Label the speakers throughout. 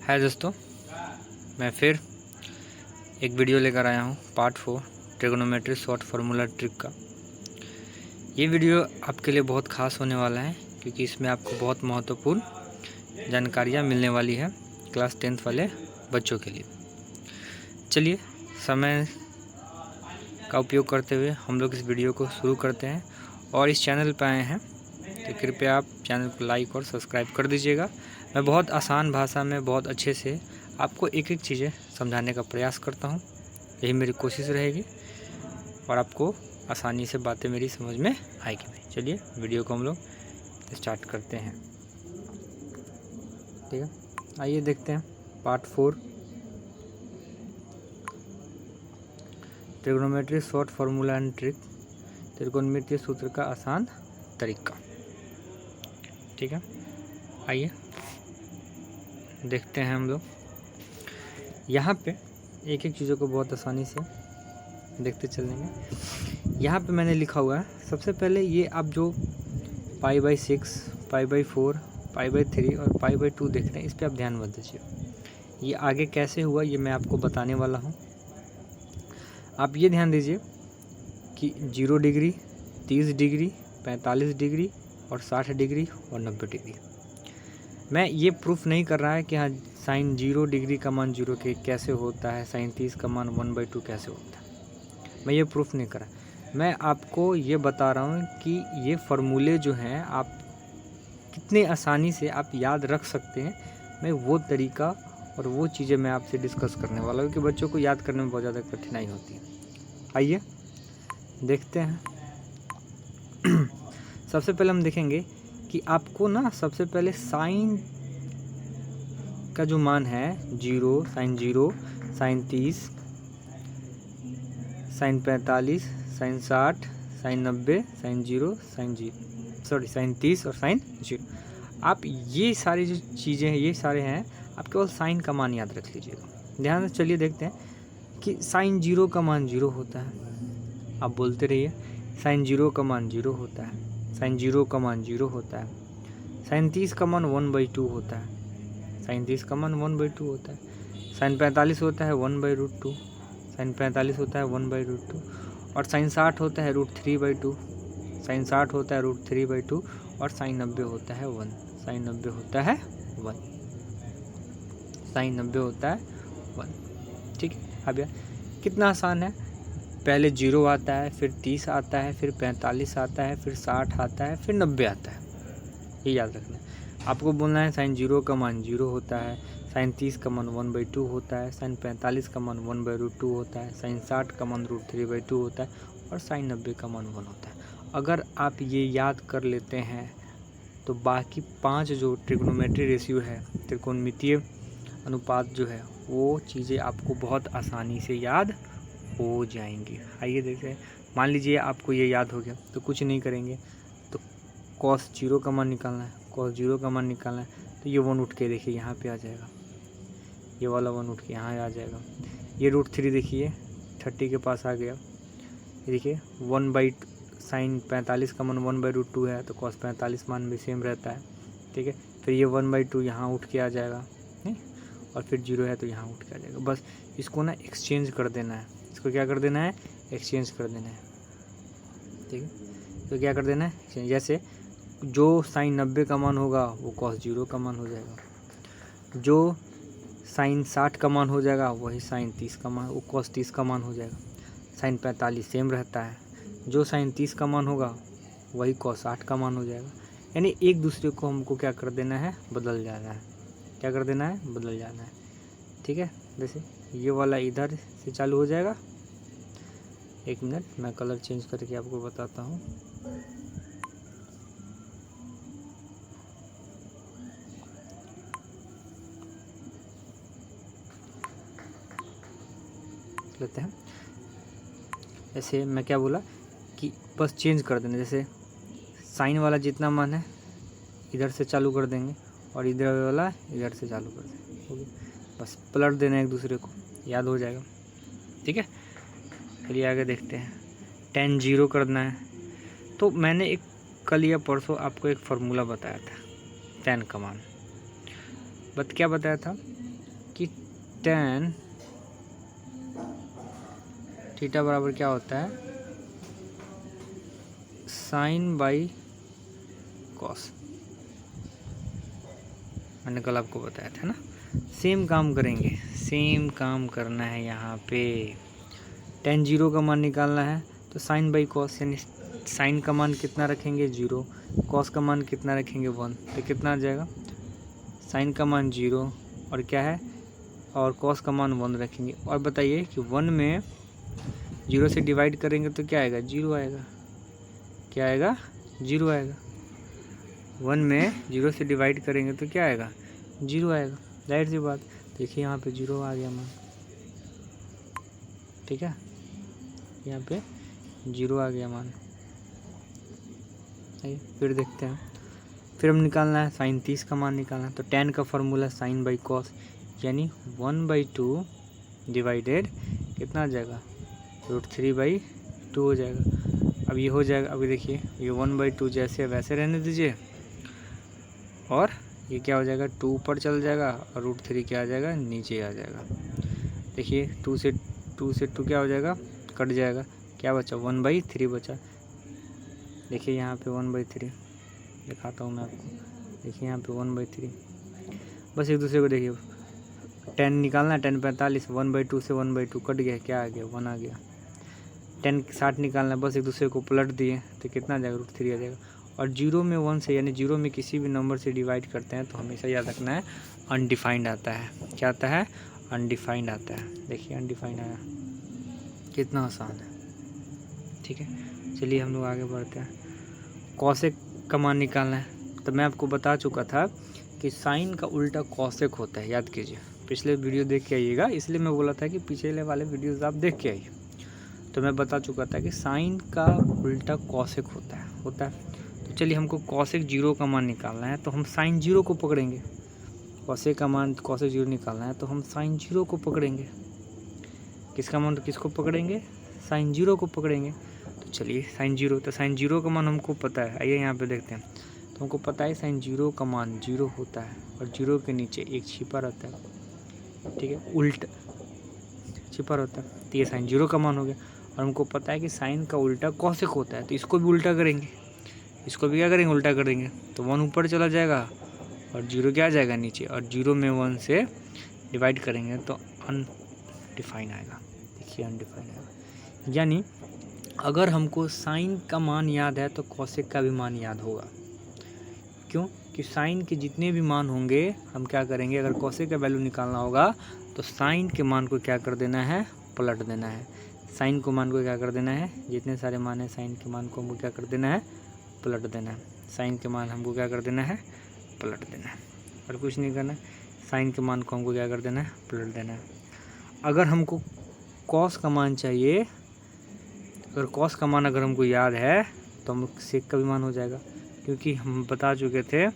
Speaker 1: हाय दोस्तों, मैं फिर एक वीडियो लेकर आया हूँ part 4 trigonometry short formula trick का। ये वीडियो आपके लिए बहुत ख़ास होने वाला है क्योंकि इसमें आपको बहुत महत्वपूर्ण जानकारियाँ मिलने वाली है क्लास 10th वाले बच्चों के लिए। चलिए समय का उपयोग करते हुए हम लोग इस वीडियो को शुरू करते हैं। और इस चैनल पर आए हैं तो कृपया आप चैनल को लाइक और सब्सक्राइब कर दीजिएगा। मैं बहुत आसान भाषा में बहुत अच्छे से आपको एक एक चीज़ें समझाने का प्रयास करता हूँ, यही मेरी कोशिश रहेगी और आपको आसानी से बातें मेरी समझ में आएगी। चलिए वीडियो को हम लोग स्टार्ट करते हैं। ठीक है, आइए देखते हैं part 4 trigonometry short formula and trick, त्रिकोणमितीय सूत्र का आसान तरीका। ठीक है, आइए देखते हैं हम लोग। यहाँ पे एक एक चीज़ों को बहुत आसानी से देखते चलेंगे। यहाँ पे मैंने लिखा हुआ है सबसे पहले ये आप जो π/6, π/4, π/3 और π/2 देख रहे हैं, इस पर आप ध्यान मत दीजिए। ये आगे कैसे हुआ ये मैं आपको बताने वाला हूँ। आप ये ध्यान दीजिए कि 0 डिग्री, 30 डिग्री, 45 डिग्री और 60 डिग्री और 90 डिग्री। मैं ये प्रूफ नहीं कर रहा है कि हाँ साइन 0 डिग्री का मान 0 के कैसे होता है, साइन 30 का मान 1/2 कैसे होता है, मैं ये प्रूफ नहीं कर रहा। मैं आपको ये बता रहा हूँ कि ये फार्मूले जो हैं आप कितने आसानी से आप याद रख सकते हैं। मैं वो तरीका और वो चीज़ें मैं आपसे डिस्कस करने वाला हूँ कि बच्चों को याद करने में बहुत ज़्यादा कठिनाई होती है। आइए देखते हैं। सबसे पहले हम देखेंगे कि आपको ना सबसे पहले साइन का जो मान है 0, sine 0, sine 30, sine 45, sine 60, sine 90, sine 0, sine 30 और साइन 0, आप ये सारी जो चीज़ें हैं ये सारे हैं, आप केवल साइन का मान याद रख लीजिएगा। ध्यान से चलिए देखते हैं कि साइन 0 का मान 0 होता है। आप बोलते रहिए, साइन 0 का मान 0 होता है, साइन 0 का मान 0 होता है, साइन 30 का मान 1/2 होता है, साइन 30 का मान 1/2 होता है, साइन 45 होता है 1/√2, साइन 45 होता है 1/√2 और साइन 60 होता है √3/2, साइन 60 होता है √3/2 और साइन 90 होता है 1, साइन 90 होता है 1, साइन 90 होता है 1। ठीक है, अब यार कितना आसान है। पहले 0 आता है, फिर 30 आता है, फिर 45 आता है, फिर 60 आता है, फिर 90 आता है। ये याद रखना है। आपको बोलना है साइन 0 का मान 0 होता है, साइन 30 का मान 1/2 होता है, साइन 45 का मान 1/√2 होता है, साइन 60 का मान √3/2 होता है और साइन 90 का मान 1 होता है। अगर आप ये याद कर लेते हैं तो बाकी 5 जो ट्रिग्नोमेट्री रेशियो है, त्रिकोणमितीय अनुपात जो है, वो चीज़ें आपको बहुत आसानी से याद हो जाएंगी। आइए देखते हैं। मान लीजिए आपको ये याद हो गया तो कुछ नहीं करेंगे, तो cos 0 का मान निकालना है, cos 0 का मान निकालना है तो ये 1 उठ के देखिए यहाँ पे आ जाएगा, ये वाला 1 उठ के यहाँ आ जाएगा। ये √3 देखिए 30 के पास आ गया। ये देखिए साइन 45 का मान 1/√2 है तो cos 45 मान भी सेम रहता है। ठीक है, फिर ये 1/2 यहाँ उठ के आ जाएगा, नहीं, और फिर 0 है तो यहाँ उठ के आ जाएगा। बस इसको ना एक्सचेंज कर देना है। इसको क्या कर देना है? एक्सचेंज कर देना है। ठीक है, तो क्या कर देना है? एक्सचेंज। जैसे जो साइन 90 का मान होगा वो cos 0 का मान हो जाएगा, जो साइन 60 का मान हो जाएगा वही साइन 30 का मान, वो cos 30 का मान हो जाएगा। साइन 45 सेम रहता है, जो साइन 30 का मान होगा वही cos 60 का मान हो जाएगा। यानी एक दूसरे को हमको क्या कर देना है? बदल जाना है। क्या कर देना है? बदल जाना है। ठीक है, जैसे ये वाला इधर से चालू हो जाएगा। एक मिनट, मैं कलर चेंज करके आपको बताता हूँ। लेते हैं। जैसे मैं क्या बोला कि बस चेंज कर देना। जैसे साइन वाला जितना मान है इधर से चालू कर देंगे और इधर वाला इधर से चालू कर देंगे। ओके, बस पलट देना एक दूसरे को, याद हो जाएगा। ठीक है, चलिए आगे देखते हैं। tan 0 करना है तो मैंने एक कल या परसों आपको एक फार्मूला बताया था tan का मान। क्या बताया था टेन थीटा बराबर क्या होता है, साइन बाई कॉस। मैंने कल आपको बताया था ना। सेम काम करेंगे, सेम काम करना है यहाँ पे। टेन जीरो का मान निकालना है तो साइन बाई कॉस, यानी साइन का मान कितना रखेंगे 0, कॉस का मान कितना रखेंगे 1, तो कितना आ जाएगा, साइन का मान 0 और क्या है, और कॉस का मान 1 रखेंगे। और बताइए कि 1 में 0 से डिवाइड करेंगे तो क्या आएगा, 0 आएगा। क्या आएगा, 0 आएगा। 1 में 0 से डिवाइड करेंगे तो क्या आएगा, 0 आएगा। जाहिर सी बात, देखिए यहाँ पे 0 आ गया मान, ठीक है, यहाँ पे 0 आ गया मान। फिर देखते हैं, फिर हम निकालना है साइन 30 का मान निकालना है। तो tan का फॉर्मूला साइन बाई कॉस, यानी 1/2 डिवाइडेड कितना आ जाएगा, √3/2 हो जाएगा। अब ये हो जाएगा, अभी देखिए ये 1/2 जैसे वैसे रहने दीजिए, और ये क्या हो जाएगा, 2 ऊपर चल जाएगा और √3 क्या आ जाएगा, नीचे आ जाएगा। देखिए 2 से 2 क्या हो जाएगा, कट जाएगा, क्या बचा, 1/3 बचा। देखिए यहाँ पे 1/3 दिखाता हूँ मैं आपको। देखिए यहाँ पे 1/3, बस एक दूसरे को देखिए। 10 निकालना है, 10 45, 1/2 से 1/2 कट गया, क्या आ गया, 1 आ गया। 10 60 निकालना है, बस एक दूसरे को पलट दिए तो कितना आ जाएगा, √3 आ जाएगा। और 0 में 1 से, यानी 0 में किसी भी नंबर से डिवाइड करते हैं तो हमेशा याद रखना है अनडिफाइंड आता है। क्या आता है, अनडिफाइंड आता है। देखिए अनडिफाइंड आया, कितना आसान है, ठीक है। चलिए हम लोग आगे बढ़ते हैं। कॉसेक का मान निकालना है, तो मैं आपको बता चुका था कि साइन का उल्टा कॉसेक होता है, याद कीजिए। पिछले वीडियो देख के आइएगा, इसलिए मैं बोला था कि पिछले वाले वीडियोस आप देख के आइए। तो मैं बता चुका था कि साइन का उल्टा कॉसेक होता है। तो चलिए हमको कॉसेक 0 का मान निकालना है, तो हम साइन 0 को पकड़ेंगे। कॉसेक का मान कॉसेक 0 निकालना है तो हम साइन 0 को पकड़ेंगे। किसका मान, तो किसको पकड़ेंगे, साइन 0 को पकड़ेंगे। तो चलिए साइन 0, तो साइन 0 का मान हमको पता है, आइए यहाँ पे देखते हैं। तो हमको पता है साइन 0 का मान 0 होता है, और 0 के नीचे एक छिपा रहता है, ठीक है, उल्टा छिपा रहता है। तो ये साइन 0 का मान हो गया। और हमको पता है कि साइन का उल्टा कॉसेक होता है, तो इसको भी उल्टा करेंगे, इसको भी क्या करेंगे, उल्टा कर देंगे। तो 1 ऊपर चला जाएगा और 0 क्या आ जाएगा नीचे, और 0 में 1 से डिवाइड करेंगे तो अनडिफाइन आएगा। देखिए अनडिफाइन आएगा, यानी अगर हमको साइन का मान याद है तो कॉसेक का भी मान याद होगा। क्यों, कि साइन के जितने भी मान होंगे हम क्या करेंगे, अगर कॉसेक का वैल्यू निकालना होगा तो साइन के मान को क्या कर देना है, पलट देना है। साइन को मान को क्या कर देना है, जितने सारे मान है साइन के मान को हमको क्या कर देना है, पलट देना है। साइन के मान हमको क्या कर देना है, पलट देना है, और कुछ नहीं करना है। साइन के मान को हमको क्या कर देना है, पलट देना है। अगर हमको कॉस का मान चाहिए, अगर कॉस का मान अगर हमको याद है तो हम सेक का भी मान हो जाएगा, क्योंकि हम बता चुके थे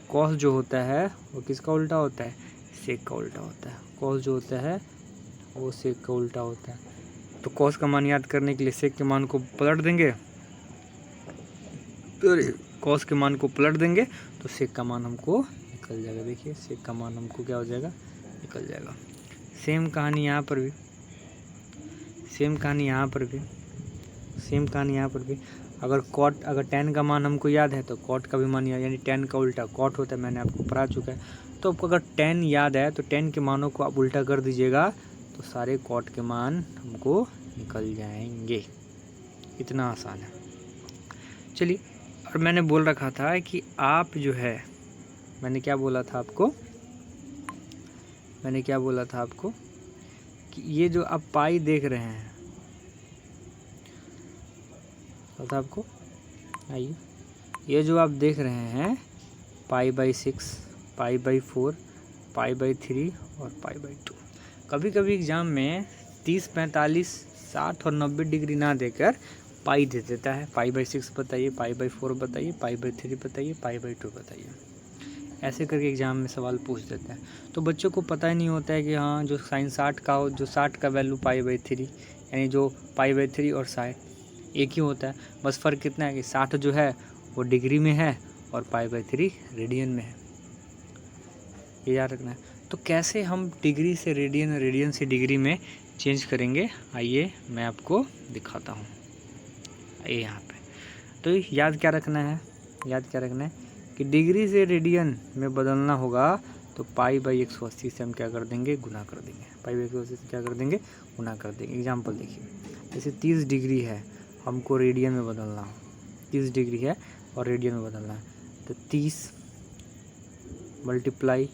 Speaker 1: कॉस जो होता है वो किसका उल्टा होता है, सेक का उल्टा होता है। कॉस जो होता है वो सेक का उल्टा होता है। तो कॉस का मान याद करने के लिए सेक के मान को पलट देंगे, तो कॉस के मान को पलट देंगे तो सेक का मान हमको निकल जाएगा। देखिए सेक का मान हमको क्या हो जाएगा, निकल जाएगा। सेम कहानी यहाँ पर भी, सेम कहानी यहाँ पर भी, सेम कहानी यहाँ पर भी। अगर tan का मान हमको याद है तो cot का भी मान याद, यानी tan का उल्टा cot होता है, मैंने आपको पढ़ा चुका है। तो आपको अगर tan याद है तो tan के मानों को आप उल्टा कर दीजिएगा तो सारे cot के मान हमको निकल जाएंगे। इतना आसान है। चलिए, और मैंने बोल रखा था कि आप जो है, मैंने क्या बोला था आपको, मैंने क्या बोला था आपको कि ये जो आप पाई देख रहे हैं, पता आपको, आइए, ये जो आप देख रहे हैं π/6, π/4, π/3 और π/2, कभी कभी एग्ज़ाम में 30, 45, 60 और 90 डिग्री ना देकर पाई दे देता है। π/6 बताइए, π/4 बताइए, π/3 बताइए, π/2 बताइए, ऐसे करके एग्ज़ाम में सवाल पूछ देता है। तो बच्चों को पता ही नहीं होता है कि हाँ जो साइन 60 का हो, जो 60 का वैल्यू π/3, यानी जो π/3 और 60 एक ही होता है। बस फ़र्क कितना है कि 60 जो है वो डिग्री में है और π/3 रेडियन में है, ये याद रखना है। तो कैसे हम डिग्री से रेडियन, रेडियन से डिग्री में चेंज करेंगे, आइए मैं आपको दिखाता हूँ। आइए यहाँ पे, तो याद क्या रखना है, याद क्या रखना है कि डिग्री से रेडियन में बदलना होगा तो π/180 से हम क्या कर देंगे, गुना कर देंगे। π/180 से क्या कर देंगे, गुना कर देंगे। एग्जाम्पल देखिए, जैसे 30 डिग्री है, हमको रेडियन में बदलना हो, 30 डिग्री है और रेडियन में बदलना है, तो 30 मल्टीप्लाई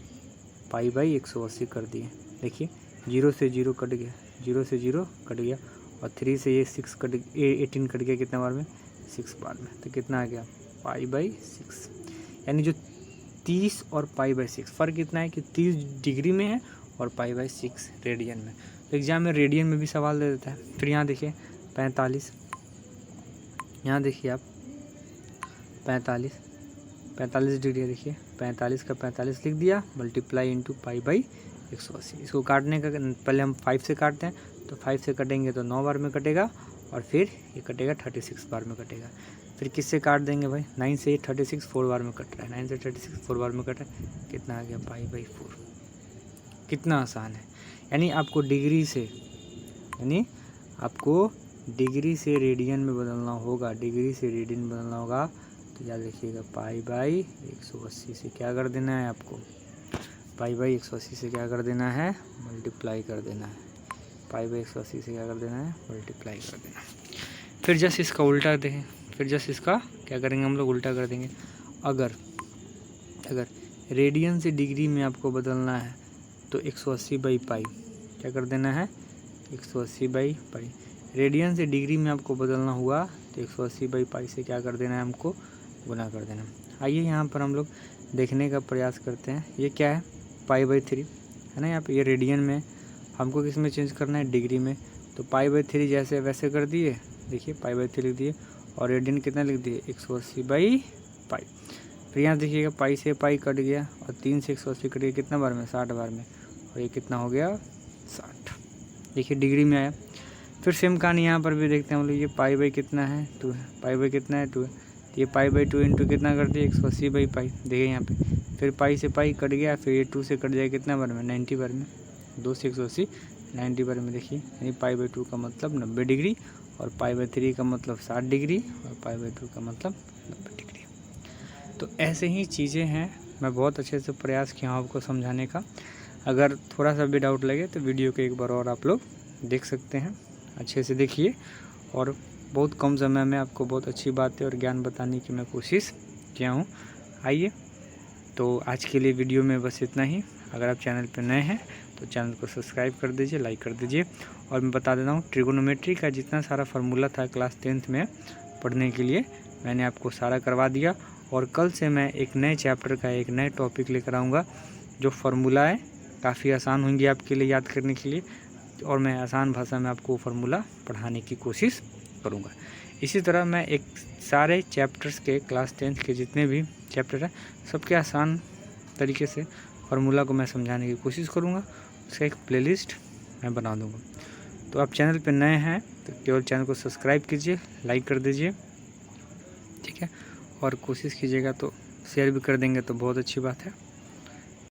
Speaker 1: π/180 कर दिए। देखिए 0 से 0 कट गया, 0 से 0 कट गया, और 3 से ये 6 कट, 18 कट गया कितने बार में, 6 बार में, तो कितना आ गया π/6। यानी जो 30 और π/6 फ़र्क कितना है कि 30 डिग्री में है और π/6 रेडियन में। तो एग्जाम में रेडियन में भी सवाल दे देता है। फिर यहाँ देखिए 45, यहाँ देखिए आप 45 डिग्री है, देखिए 45 का 45 लिख दिया, मल्टीप्लाई इंटू π/180। इसको काटने का पहले हम 5 से काटते हैं, तो 5 से कटेंगे तो 9 बार में कटेगा, और फिर ये कटेगा 36 बार में कटेगा। फिर किससे काट देंगे भाई, 9 से 36 4 बार में कट रहा है, 9 से 36 4 बार में कट रहा है, कितना आ गया π/4। कितना आसान है। यानी आपको डिग्री से, यानी आपको डिग्री से रेडियन में बदलना होगा, डिग्री से रेडियन में बदलना होगा, तो याद रखिएगा π/180 से क्या कर देना है आपको, π/180 से क्या कर देना है, मल्टीप्लाई कर देना है। π/180 से क्या कर देना है, मल्टीप्लाई कर देना है। फिर जस्ट इसका उल्टा दें, फिर जस्ट इसका क्या करेंगे हम लोग, उल्टा कर देंगे। अगर रेडियन से डिग्री में आपको बदलना है तो 180/π क्या कर देना है, 180/π। रेडियन से डिग्री में आपको बदलना हुआ तो 180/π से क्या कर देना है, हमको गुना कर देना। आइए यहाँ पर हम लोग देखने का प्रयास करते हैं। ये क्या है, π/3 है ना। यहाँ पे ये रेडियन में, हमको किस में चेंज करना है, डिग्री में। तो π/3 जैसे वैसे कर दिए, देखिए π/3 लिख दिए, और रेडियन कितना लिख दिए, 180/π। फिर यहाँ देखिएगा पाई से पाई कट गया, और 3 से 180 कट गया, कितना बार में, 60 बार में, और ये कितना हो गया, 60। देखिए डिग्री में आया। फिर सेम कहानी यहाँ पर भी देखते हैं हम लोग। ये π/, कितना है, 2 है, π/, कितना है, 2 है, तो ये π/2 इंटू कितना कर दिया, 180/π। देखिए यहाँ पे फिर पाई से पाई कट गया, फिर ये 2 से कट जाएगा कितना बार में, 90 बार में, 2 से 180 90 बार में। देखिए यानी π/2 का मतलब 90 डिग्री, और π/3 का मतलब 60 डिग्री, और π/2 का मतलब 90 डिग्री। तो ऐसे ही चीज़ें हैं। मैं बहुत अच्छे से प्रयास किया हूँ आपको समझाने का। अगर थोड़ा सा भी डाउट लगे तो वीडियो को एक बार और आप लोग देख सकते हैं, अच्छे से देखिए। और बहुत कम समय में आपको बहुत अच्छी बातें और ज्ञान बताने की मैं कोशिश किया हूँ। आइए, तो आज के लिए वीडियो में बस इतना ही। अगर आप चैनल पर नए हैं तो चैनल को सब्सक्राइब कर दीजिए, लाइक कर दीजिए। और मैं बता देता हूँ, ट्रिगोनोमेट्री का जितना सारा फार्मूला था क्लास 10th में पढ़ने के लिए, मैंने आपको सारा करवा दिया। और कल से मैं एक नए चैप्टर का एक नए टॉपिक लेकर आऊँगा, जो फार्मूला है काफ़ी आसान होंगी आपके लिए याद करने के लिए, और मैं आसान भाषा में आपको फार्मूला पढ़ाने की कोशिश करूँगा। इसी तरह मैं एक सारे चैप्टर्स के, क्लास 10th के जितने भी चैप्टर हैं, सबके आसान तरीके से फार्मूला को मैं समझाने की कोशिश करूँगा। उसका एक प्लेलिस्ट मैं बना दूँगा। तो आप चैनल पर नए हैं तो केवल चैनल को सब्सक्राइब कीजिए, लाइक कर दीजिए, ठीक है, और कोशिश कीजिएगा तो शेयर भी कर देंगे तो बहुत अच्छी बात है।